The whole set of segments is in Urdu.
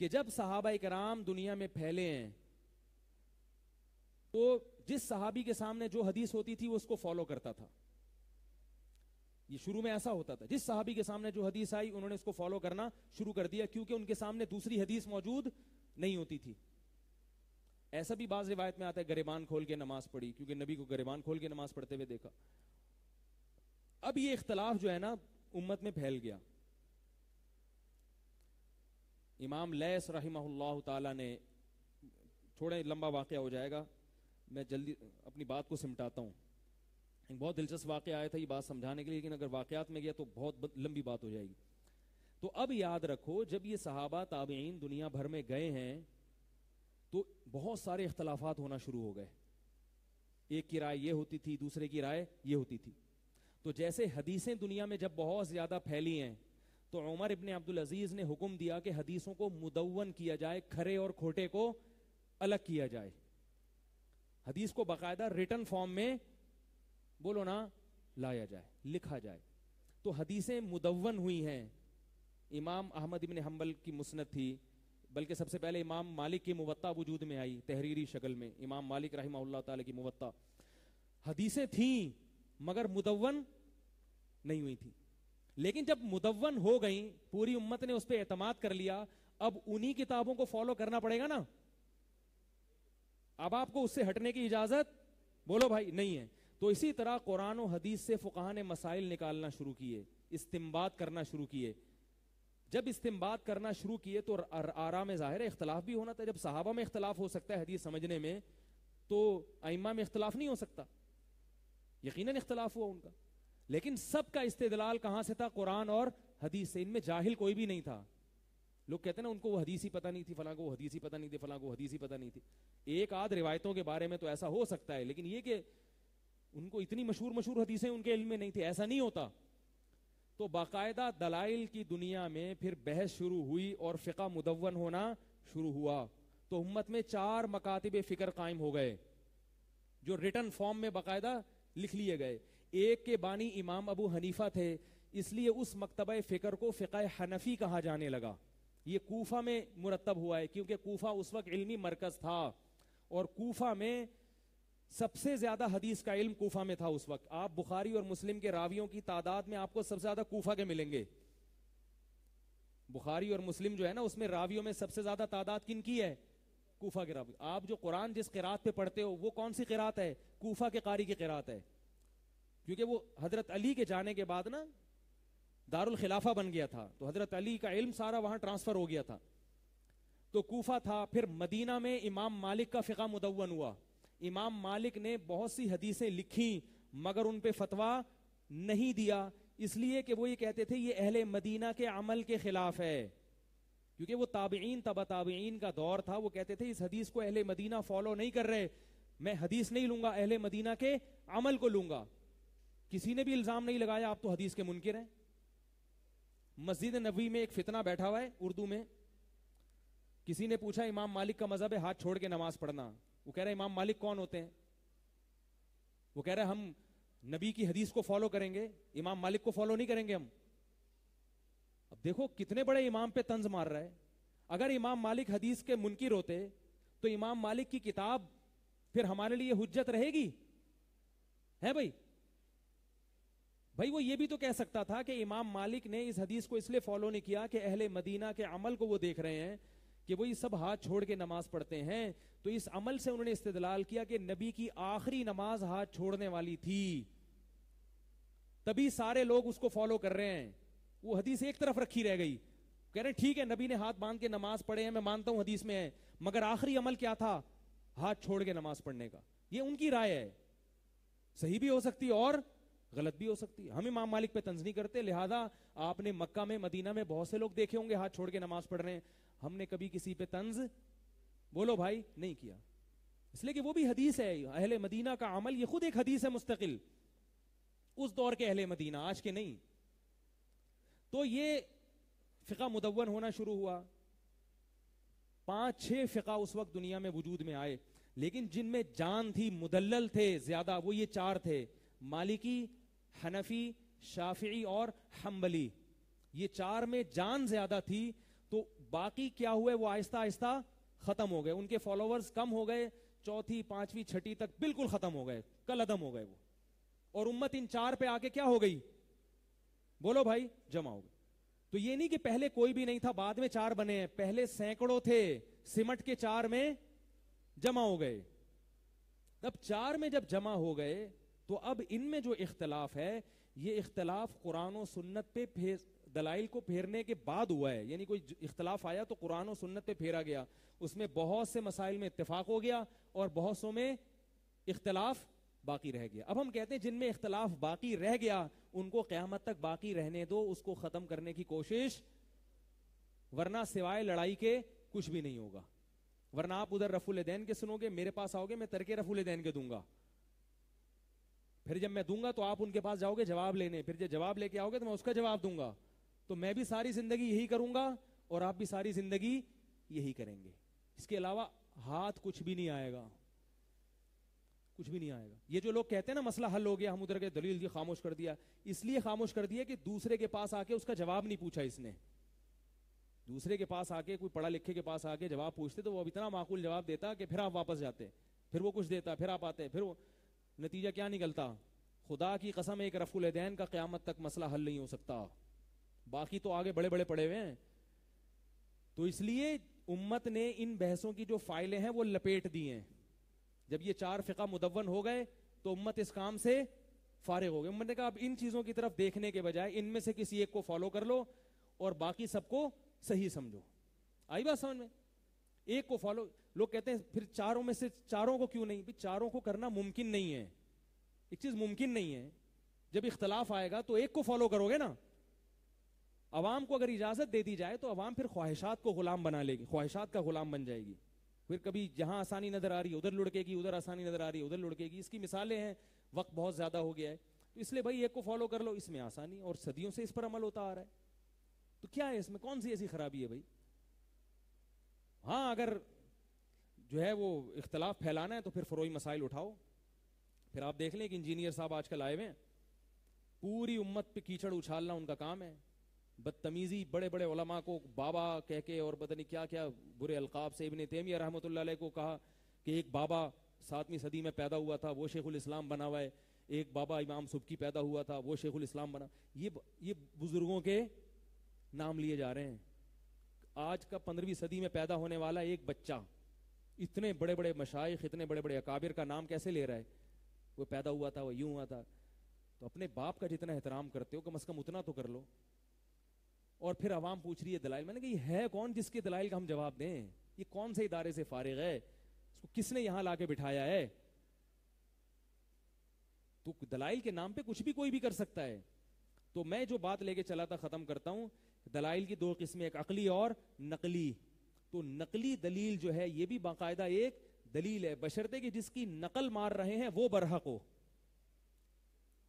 کہ جب صحابہ کرام دنیا میں پھیلے ہیں تو جس صحابی کے سامنے جو حدیث ہوتی تھی وہ اس کو فالو کرتا تھا. یہ شروع میں ایسا ہوتا تھا, جس صحابی کے سامنے جو حدیث آئی انہوں نے اس کو فالو کرنا شروع کر دیا, کیونکہ ان کے سامنے دوسری حدیث موجود نہیں ہوتی تھی. ایسا بھی بعض روایت میں آتا ہے گریبان کھول کے نماز پڑھی, کیونکہ نبی کو گریبان کھول کے نماز پڑھتے ہوئے دیکھا. اب یہ اختلاف جو ہے نا امت میں پھیل گیا. امام لیث رحمہ اللہ تعالی نے, تھوڑا لمبا واقعہ ہو جائے گا, میں جلدی اپنی بات کو سمٹاتا ہوں. ایک بہت دلچسپ واقعہ آیا تھا یہ بات سمجھانے کے لیے, لیکن اگر واقعات میں گیا تو بہت لمبی بات ہو جائے گی. تو اب یاد رکھو, جب یہ صحابہ تابعین دنیا بھر میں گئے ہیں تو بہت سارے اختلافات ہونا شروع ہو گئے. ایک کی رائے یہ ہوتی تھی, دوسرے کی رائے یہ ہوتی تھی. تو جیسے حدیثیں دنیا میں جب بہت زیادہ پھیلی ہیں تو عمر ابن عبدالعزیز نے حکم دیا کہ حدیثوں کو مدون کیا جائے, کھرے اور کھوٹے کو الگ کیا جائے, حدیث کو باقاعدہ ریٹن فارم میں بولو نا لایا جائے, لکھا جائے. تو حدیثیں مدون ہوئی ہیں. امام احمد ابن حنبل کی مسند تھی, بلکہ سب سے پہلے امام مالک کی موطا وجود میں آئی تحریری شکل میں. امام مالک رحمہ اللہ تعالی کی موطا, حدیثیں تھیں مگر مدون نہیں ہوئی تھی. لیکن جب مدون ہو گئیں, پوری امت نے اس پہ اعتماد کر لیا, اب انہی کتابوں کو فالو کرنا پڑے گا نا. اب آپ کو اس سے ہٹنے کی اجازت بولو بھائی نہیں ہے. تو اسی طرح قرآن و حدیث سے فقہاء نے مسائل نکالنا شروع کیے, استنباط کرنا شروع کیے. جب استنباط کرنا شروع کیے تو آراء میں ظاہر ہے اختلاف بھی ہونا تھا. جب صحابہ میں اختلاف ہو سکتا ہے حدیث سمجھنے میں, تو ائمہ میں اختلاف نہیں ہو سکتا. یقیناً اختلاف ہوا ان کا, لیکن سب کا استدلال کہاں سے تھا؟ قرآن اور حدیث سے. ان میں جاہل کوئی بھی نہیں تھا. لوگ کہتے ہیں نا ان کو وہ حدیث ہی پتہ نہیں تھی, فلاں کو وہ حدیث ہی پتہ نہیں تھی, فلاں کو حدیث ہی پتہ نہیں تھی. ایک آدھ روایتوں کے بارے میں تو ایسا ہو سکتا ہے, لیکن یہ کہ ان کو اتنی مشہور حدیثیں ان کے علم میں نہیں تھی, ایسا نہیں ہوتا. تو باقاعدہ دلائل کی دنیا میں پھر بحث شروع ہوئی اور فقہ مدون ہونا شروع ہوا. تو امت میں 4 مکاتب فکر قائم ہو گئے جو ریٹن فارم میں باقاعدہ لکھ لیے گئے. ایک کے بانی امام ابو حنیفہ تھے, اس لیے اس مکتبہ فکر کو فقہ حنفی کہا جانے لگا. یہ کوفہ میں مرتب ہوا ہے کیونکہ کوفہ اس وقت علمی مرکز تھا, اور کوفہ میں سب سے زیادہ حدیث کا علم کوفہ میں تھا اس وقت. آپ بخاری اور مسلم کے راویوں کی تعداد میں آپ کو سب سے زیادہ کوفہ کے ملیں گے. بخاری اور مسلم جو ہے نا اس میں راویوں میں سب سے زیادہ تعداد کن کی ہے؟ کوفہ کے راوی. آپ جو قرآن جس قرات پہ پڑھتے ہو وہ کون سی قرات ہے؟ کوفہ کے قاری کی قرات ہے, کیونکہ وہ حضرت علی کے جانے کے بعد نا دارالخلافہ بن گیا تھا, تو حضرت علی کا علم سارا وہاں ٹرانسفر ہو گیا تھا. تو کوفہ تھا. پھر مدینہ میں امام مالک کا فقہ مدون ہوا. امام مالک نے بہت سی حدیثیں لکھی مگر ان پہ فتویٰ نہیں دیا, اس لیے کہ وہ یہ کہتے تھے یہ اہل مدینہ کے عمل کے خلاف ہے, کیونکہ وہ تابعین تبع تابعین کا دور تھا. وہ کہتے تھے اس حدیث کو اہل مدینہ فالو نہیں کر رہے, میں حدیث نہیں لوں گا, اہل مدینہ کے عمل کو لوں گا. کسی نے بھی الزام نہیں لگایا آپ تو حدیث کے منکر ہیں. مسجد نبوی میں ایک فتنہ بیٹھا ہوا ہے اردو میں, کسی نے پوچھا امام مالک کا مذہب ہے ہاتھ چھوڑ کے نماز پڑھنا. وہ کہہ رہے امام مالک کون ہوتے ہیں؟ وہ کہہ رہے ہم نبی کی حدیث کو فالو کریں گے, امام مالک کو فالو نہیں کریں گے ہم. اب دیکھو کتنے بڑے امام پہ طنز مار رہا ہے. اگر امام مالک حدیث کے منکر ہوتے تو امام مالک کی کتاب پھر ہمارے لیے حجت رہے گی ہے بھائی وہ یہ بھی تو کہہ سکتا تھا کہ امام مالک نے اس حدیث کو اس لیے فالو نہیں کیا کہ اہل مدینہ کے عمل کو وہ دیکھ رہے ہیں کہ وہ یہ سب ہاتھ چھوڑ کے نماز پڑھتے ہیں, تو اس عمل سے انہوں نے استدلال کیا کہ نبی کی آخری نماز ہاتھ چھوڑنے والی تھی, تبھی سارے لوگ اس کو فالو کر رہے ہیں. وہ حدیث ایک طرف رکھی رہ گئی. کہہ رہے ہیں ٹھیک ہے نبی نے ہاتھ باندھ کے نماز پڑھے ہیں, میں مانتا ہوں حدیث میں ہے, مگر آخری عمل کیا تھا؟ ہاتھ چھوڑ کے نماز پڑھنے کا. یہ ان کی رائے ہے, صحیح بھی ہو سکتی اور غلط بھی ہو سکتی. ہم امام مالک پہ طنز نہیں کرتے, لہذا آپ نے مکہ میں مدینہ میں بہت سے لوگ دیکھے ہوں گے ہاتھ چھوڑ کے نماز پڑھ رہے ہیں, ہم نے کبھی کسی پہ طنز بولو بھائی نہیں کیا, اس لیے کہ وہ بھی حدیث ہے. اہل مدینہ کا عمل یہ خود ایک حدیث ہے مستقل, اس دور کے اہل مدینہ, آج کے نہیں. تو یہ فقہ مدون ہونا شروع ہوا. 5-6 فقہ اس وقت دنیا میں وجود میں آئے, لیکن جن میں جان تھی, مدلل تھے زیادہ, وہ یہ 4 تھے: مالکی, حنفی, شافعی اور حنبلی. یہ 4 میں جان زیادہ تھی, تو باقی کیا ہوئے وہ آہستہ آہستہ ختم ہو گئے, ان کے فالوورز کم ہو گئے, چوتھی پانچویں چھٹی تک بالکل ختم ہو گئے, کل عدم ہو گئے وہ, اور امت ان 4 پہ آ کے کیا ہو گئی, بولو بھائی, جمع ہو گئی. تو یہ نہیں کہ پہلے کوئی بھی نہیں تھا بعد میں 4 بنے ہیں, پہلے سینکڑوں تھے, سمٹ کے 4 میں جمع ہو گئے. اب 4 میں جب جمع ہو گئے تو اب ان میں جو اختلاف ہے یہ اختلاف قرآن و سنت پہ دلائل کو پھیرنے کے بعد ہوا ہے. یعنی کوئی اختلاف آیا تو قرآن و سنت پہ پھیرا گیا, اس میں بہت سے مسائل میں اتفاق ہو گیا اور بہت سو میں اختلاف باقی رہ گیا. اب ہم کہتے ہیں جن میں اختلاف باقی رہ گیا ان کو قیامت تک باقی رہنے دو, اس کو ختم کرنے کی کوشش, ورنہ سوائے لڑائی کے کچھ بھی نہیں ہوگا. ورنہ آپ ادھر رفع الیدین کے سنو گے, میرے پاس آؤ گے, میں ترک رفع الیدین کے دوں گا, پھر جب میں دوں گا تو آپ ان کے پاس جاؤ گے جواب لینے, پھر جب جواب لے کے آؤ گے تو میں اس کا جواب دوں گا. تو میں بھی ساری زندگی یہی کروں گا اور آپ بھی ساری زندگی یہی کریں گے. اس کے علاوہ ہاتھ کچھ بھی نہیں آئے گا, کچھ بھی نہیں آئے گا. یہ جو لوگ کہتے ہیں نا مسئلہ حل ہو گیا, ہم ادھر کے دلیل دی خاموش کر دیا, اس لیے خاموش کر دیا کہ دوسرے کے پاس آ کے اس کا جواب نہیں پوچھا. اس نے دوسرے کے پاس آ کے, کوئی پڑھا لکھے کے پاس آ کے جواب پوچھتے تو وہ اب اتنا معقول جواب دیتا کہ پھر آپ واپس جاتے, پھر وہ کچھ دیتا, پھر آپ آتے, پھر وہ نتیجہ کیا نکلتا. خدا کی قسم ایک رفع الیدین کا قیامت تک مسئلہ حل نہیں ہو سکتا, باقی تو آگے بڑے بڑے پڑے ہوئے ہیں. تو اس لیے امت نے ان بحثوں کی جو فائلیں ہیں وہ لپیٹ دی ہیں. جب یہ 4 فقہ مدون ہو گئے تو امت اس کام سے فارغ ہو گئی. امت نے کہا اب ان چیزوں کی طرف دیکھنے کے بجائے ان میں سے کسی ایک کو فالو کر لو اور باقی سب کو صحیح سمجھو. آئی بات سمجھ میں؟ ایک کو فالو, لوگ کہتے ہیں پھر 4 میں سے 4 کو کیوں نہیں, 4 کو کرنا ممکن نہیں ہے, ایک چیز ممکن نہیں ہے. جب اختلاف آئے گا تو ایک کو فالو کرو گے نا. عوام کو اگر اجازت دے دی جائے تو عوام پھر خواہشات کو غلام بنا لے گی, خواہشات کا غلام بن جائے گی. پھر کبھی جہاں آسانی نظر آ رہی ہے ادھر لڑکے گی, ادھر آسانی نظر آ رہی ہے ادھر لڑکے گی. اس کی مثالیں ہیں, وقت بہت زیادہ ہو گیا ہے, تو اس لیے بھائی ایک کو فالو کر لو, اس میں آسانی, اور صدیوں سے اس پر عمل ہوتا آ رہا ہے. تو کیا ہے اس میں, کون سی ایسی خرابی ہے بھائی؟ ہاں اگر جو ہے وہ اختلاف پھیلانا ہے تو پھر فروعی مسائل اٹھاؤ. پھر آپ دیکھ لیں کہ انجینئر صاحب آج کل آئے ہوئے ہیں, پوری امت پہ کیچڑ اچھالنا ان کا کام ہے. بدتمیزی, بڑے بڑے علماء کو بابا کہہ کے اور پتہ نہیں کیا کیا برے القاب سے. ابن تیمیہ رحمۃ اللہ علیہ کو کہا کہ ایک بابا 7ویں صدی میں پیدا ہوا تھا وہ شیخ الاسلام بنا ہوا ہے, ایک بابا امام سبکی پیدا ہوا تھا وہ شیخ الاسلام بنا. یہ بزرگوں کے نام لیے جا رہے ہیں. آج کا 15ویں صدی میں پیدا ہونے والا ایک بچہ اتنے بڑے بڑے مشائخ, اتنے بڑے بڑے اکابر کا نام کیسے لے رہا ہے؟ وہ پیدا ہوا تھا, وہ یوں ہوا تھا. تو اپنے باپ کا جتنا احترام کرتے ہو کم از کم اتنا تو کر لو. اور پھر عوام پوچھ رہی ہے دلائل, میں نے کہا یہ ہے کون جس کے دلائل کا ہم جواب دیں؟ یہ کون سے ادارے سے فارغ ہے, اس کو کس نے یہاں لا کے بٹھایا ہے؟ تو دلائل کے نام پہ کچھ بھی کوئی بھی کر سکتا ہے. تو میں جو بات لے کے چلا تھا ختم کرتا ہوں. دلائل کی 2 قسمیں, ایک عقلی اور نقلی. تو نقلی دلیل جو ہے یہ بھی باقاعدہ ایک دلیل ہے, بشرطے کہ جس کی نقل مار رہے ہیں وہ برحق ہو,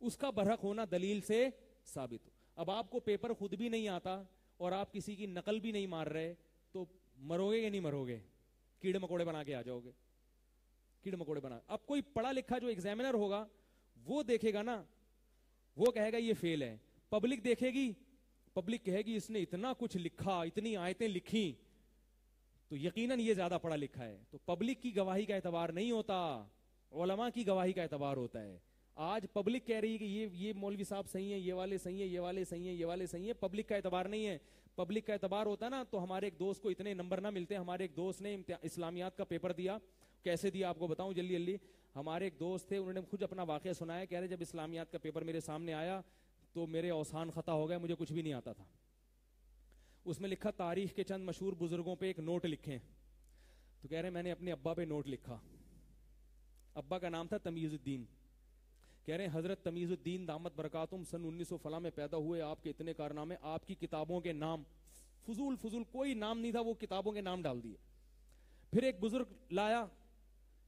اس کا برحق ہونا دلیل سے ثابت ہو. اب آپ کو پیپر خود بھی نہیں آتا اور آپ کسی کی نقل بھی نہیں مار رہے تو مرو گے یا نہیں مرو گے؟ کیڑے مکوڑے بنا کے آ جاؤ گے, کیڑے مکوڑے بنا. اب کوئی پڑھا لکھا جو ایگزامینر ہوگا وہ دیکھے گا نا, وہ کہے گا یہ فیل ہے. پبلک دیکھے گی, پبلک کہے گی اس نے اتنا کچھ لکھا, اتنی آیتیں لکھی, تو یقیناً یہ زیادہ پڑھا لکھا ہے. تو پبلک کی گواہی کا اعتبار نہیں ہوتا, علماء کی گواہی کا اعتبار ہوتا ہے. آج پبلک کہہ رہی ہے کہ یہ مولوی صاحب صحیح ہیں, یہ والے صحیح ہیں, یہ والے صحیح ہیں, یہ والے صحیح ہیں, پبلک کا اعتبار نہیں ہے. پبلک کا اعتبار ہوتا نا تو ہمارے ایک دوست کو اتنے نمبر نہ ملتے. ہمارے ایک دوست نے اسلامیات کا پیپر دیا, کیسے دیا آپ کو بتاؤں جلدی جلدی. ہمارے ایک دوست تھے, انہوں نے خود اپنا واقعہ سنایا, کہہ رہے جب اسلامیات کا پیپر میرے سامنے آیا تو میرے اوسان خطا ہو گئے, مجھے کچھ بھی نہیں آتا تھا. اس میں لکھا تاریخ کے چند مشہور بزرگوں پہ ایک نوٹ لکھیں. تو کہہ رہے میں نے اپنے ابا پہ نوٹ لکھا, ابا کا نام تھا تمیز الدین. کہہ رہے ہیں حضرت تمیز الدین دامت برکاتہم سن 1900 فلاں میں پیدا ہوئے, آپ کے اتنے کارنامے, آپ کی کتابوں کے نام فضول کوئی نام نہیں تھا, وہ کتابوں کے نام ڈال دیے. پھر ایک بزرگ لایا,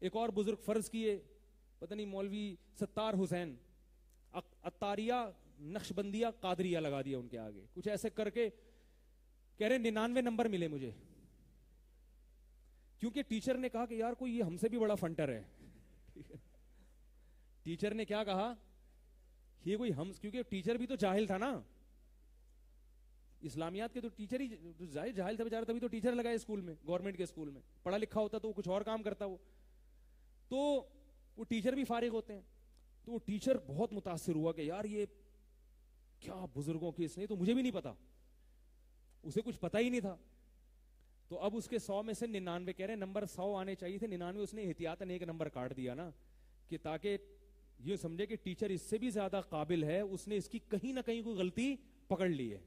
ایک اور بزرگ فرض کیے, پتہ نہیں مولوی ستار حسین, اتاریہ نقشبندیہ قادریہ لگا دیا ان کے آگے, کچھ ایسے کر کے کہہ رہے 99 نمبر ملے مجھے, کیونکہ ٹیچر نے کہا کہ یار کوئی یہ ہم سے بھی بڑا فنٹر ہے. ٹیچر نے کیا کہا, یہ کوئی ہم, کیونکہ ٹیچر بھی تو جاہل تھا نا, اسلامیات کے تو ٹیچر ہی ظاہر جاہل تھا بیچارہ، تبھی تو ٹیچر لگائے اسکول میں، گورنمنٹ کے اسکول میں. پڑھا لکھا ہوتا تو وہ کچھ اور کام کرتا. تو وہ ٹیچر بھی فارغ ہوتے ہیں. تو وہ ٹیچر بہت متاثر ہوا کہ یار یہ کیا بزرگوں کی، اس نے تو مجھے بھی نہیں پتا، اسے کچھ پتا ہی نہیں تھا. تو اب اس کے 100 میں سے 99 کہہ رہے ہیں نمبر 100 آنے چاہیے تھے، 99 اس نے احتیاطاً ایک نمبر کاٹ دیا نا، کہ تاکہ یہ سمجھے کہ ٹیچر اس سے بھی زیادہ قابل ہے، اس نے اس کی کہیں نہ کہیں کوئی غلطی پکڑ لی ہے.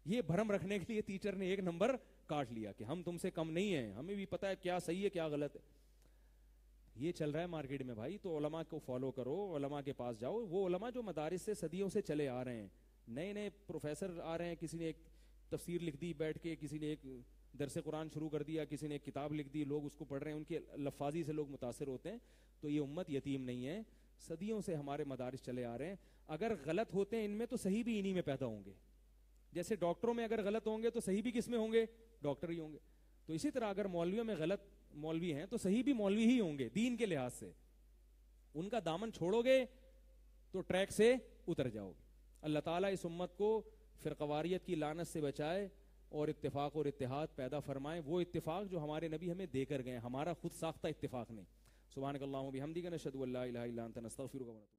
یہ بھرم رکھنے کے لیے ٹیچر نے ایک نمبر کاٹ لیا کہ ہم تم سے کم نہیں ہیں، ہمیں بھی پتا ہے کیا صحیح ہے کیا غلط ہے. یہ چل رہا ہے مارکیٹ میں بھائی. تو علماء کو فالو کرو، علماء کے پاس جاؤ. وہ علماء جو مدارس سے صدیوں سے چلے آ رہے ہیں، نئے نئے پروفیسر آ رہے ہیں، کسی نے ایک تفسیر لکھ دی بیٹھ کے، کسی نے ایک درس قرآن شروع کر دیا، کسی نے ایک کتاب لکھ دی، لوگ اس کو پڑھ رہے ہیں، ان کے لفاظی سے لوگ متاثر ہوتے ہیں. تو یہ امت یتیم نہیں ہے، صدیوں سے ہمارے مدارس چلے آ رہے ہیں. اگر غلط ہوتے ہیں ان میں تو صحیح بھی انہی میں پیدا ہوں گے. جیسے ڈاکٹروں میں اگر غلط ہوں گے تو صحیح بھی کس میں ہوں گے؟ ڈاکٹر ہی ہوں گے. تو اسی طرح اگر مولویوں میں غلط مولوی ہیں تو صحیح بھی مولوی ہی ہوں گے دین کے لحاظ سے. ان کا دامن چھوڑو گے تو ٹریک سے اتر جاؤ گے. اللہ تعالیٰ اس امت کو فرقواریت کی لعنت سے بچائے اور اتفاق اور اتحاد پیدا فرمائے. وہ اتفاق جو ہمارے نبی ہمیں دے کر گئے، ہمارا خود ساختہ اتفاق نہیں. سبحانک اللہم و بحمدک، نشہد ان لا الہ الا انت، نستغفرک و نتوب